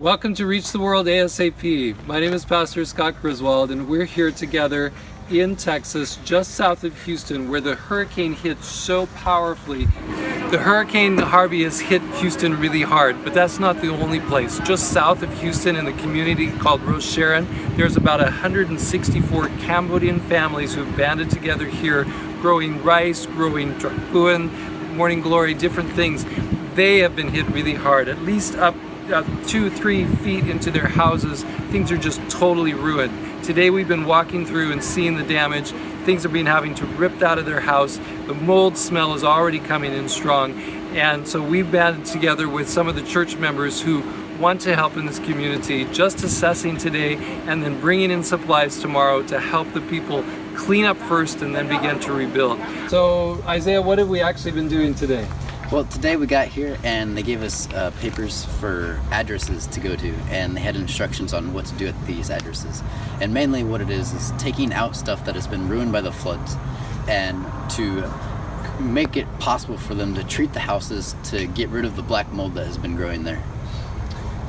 Welcome to Reach the World ASAP. My name is Pastor Scott Griswold, and we're here together in Texas, just south of Houston, where the hurricane hit so powerfully. The Hurricane Harvey has hit Houston really hard, but that's not the only place. Just south of Houston, in the community called Rose Sharon, there's about 164 Cambodian families who have banded together here, growing rice, growing dragoon, morning glory, different things. They have been hit really hard, at least up 2-3 feet into their houses. Things are just totally ruined. Today we've been walking through and seeing the damage. Things are being having to ripped out of their house. The mold smell is already coming in strong. And so we've banded together with some of the church members who want to help in this community, just assessing today and then bringing in supplies tomorrow to help the people clean up first and then begin to rebuild. So Isaiah, what have we actually been doing today? Well, today we got here and they gave us papers for addresses to go to, and they had instructions on what to do at these addresses. And mainly what it is taking out stuff that has been ruined by the floods and to make it possible for them to treat the houses to get rid of the black mold that has been growing there.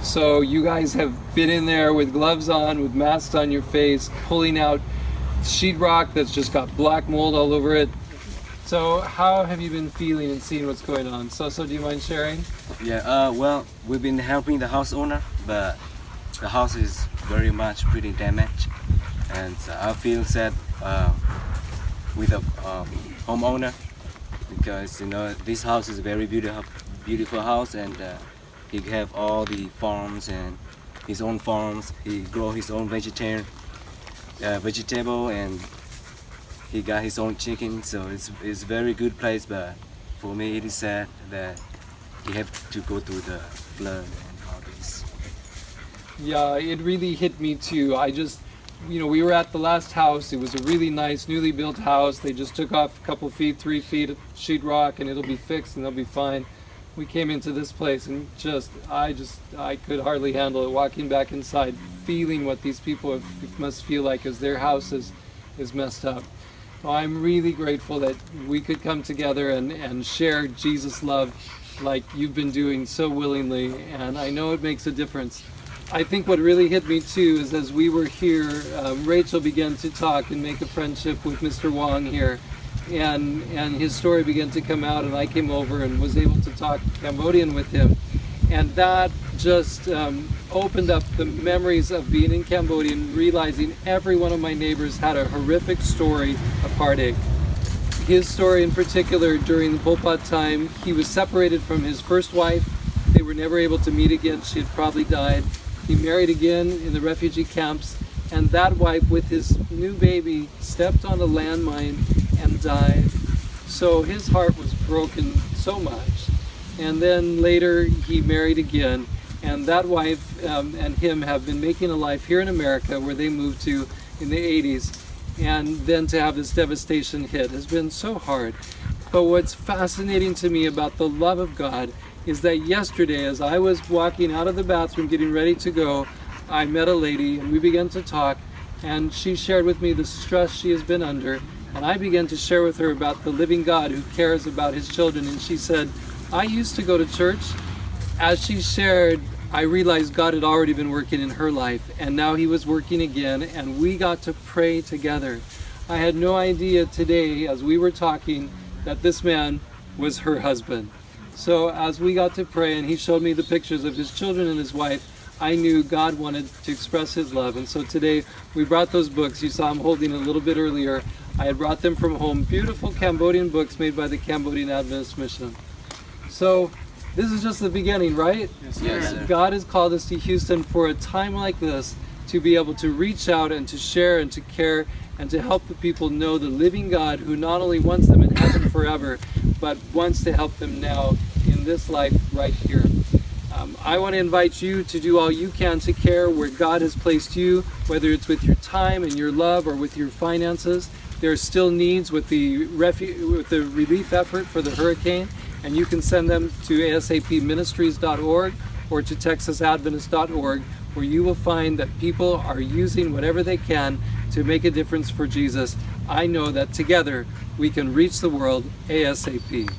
So you guys have been in there with gloves on, with masks on your face, pulling out sheetrock that's just got black mold all over it. So how have you been feeling and seeing what's going on? So do you mind sharing? Yeah, well, we've been helping the house owner, but the house is very much pretty damaged. And I feel sad with the homeowner, because, you know, this house is a very beautiful house, and he have all the farms and his own farms. He grow his own vegetable, and he got his own chicken, so it's a very good place. But for me, it is sad that he have to go through the flood and all this. Yeah, it really hit me too. We were at the last house. It was a really nice, newly built house. They just took off a couple feet, 3 feet of sheetrock, and it'll be fixed and they'll be fine. We came into this place and I could hardly handle it, walking back inside, feeling what these people must feel like as their house is messed up. Well, I'm really grateful that we could come together and share Jesus' love like you've been doing so willingly, and I know it makes a difference. I think what really hit me too is as we were here, Rachel began to talk and make a friendship with Mr. Wong here, and his story began to come out, and I came over and was able to talk Cambodian with him, and that just opened up the memories of being in Cambodia and realizing every one of my neighbors had a horrific story of heartache. His story in particular, during the Pol Pot time, he was separated from his first wife. They were never able to meet again. She had probably died. He married again in the refugee camps, and that wife with his new baby stepped on a landmine and died. So his heart was broken so much. And then later he married again, and that wife and him have been making a life here in America, where they moved to in the 80s. And then to have this devastation hit has been so hard. But what's fascinating to me about the love of God is that yesterday, as I was walking out of the bathroom getting ready to go, I met a lady and we began to talk, and she shared with me the stress she has been under, and I began to share with her about the living God who cares about his children, and she said, I used to go to church. As she shared, I realized God had already been working in her life, and now he was working again, and we got to pray together. I had no idea today, as we were talking, that this man was her husband. So as we got to pray, and he showed me the pictures of his children and his wife, I knew God wanted to express his love. And so today we brought those books. You saw him holding a little bit earlier. I had brought them from home. Beautiful Cambodian books made by the Cambodian Adventist Mission. So this is just the beginning, right? Yes, sir. God has called us to Houston for a time like this to be able to reach out and to share and to care and to help the people know the living God who not only wants them in heaven forever, but wants to help them now in this life right here. I want to invite you to do all you can to care where God has placed you, whether it's with your time and your love or with your finances. There are still needs with the relief effort for the hurricane, and you can send them to asapministries.org or to texasadventist.org, where you will find that people are using whatever they can to make a difference for Jesus. I know that together we can reach the world ASAP.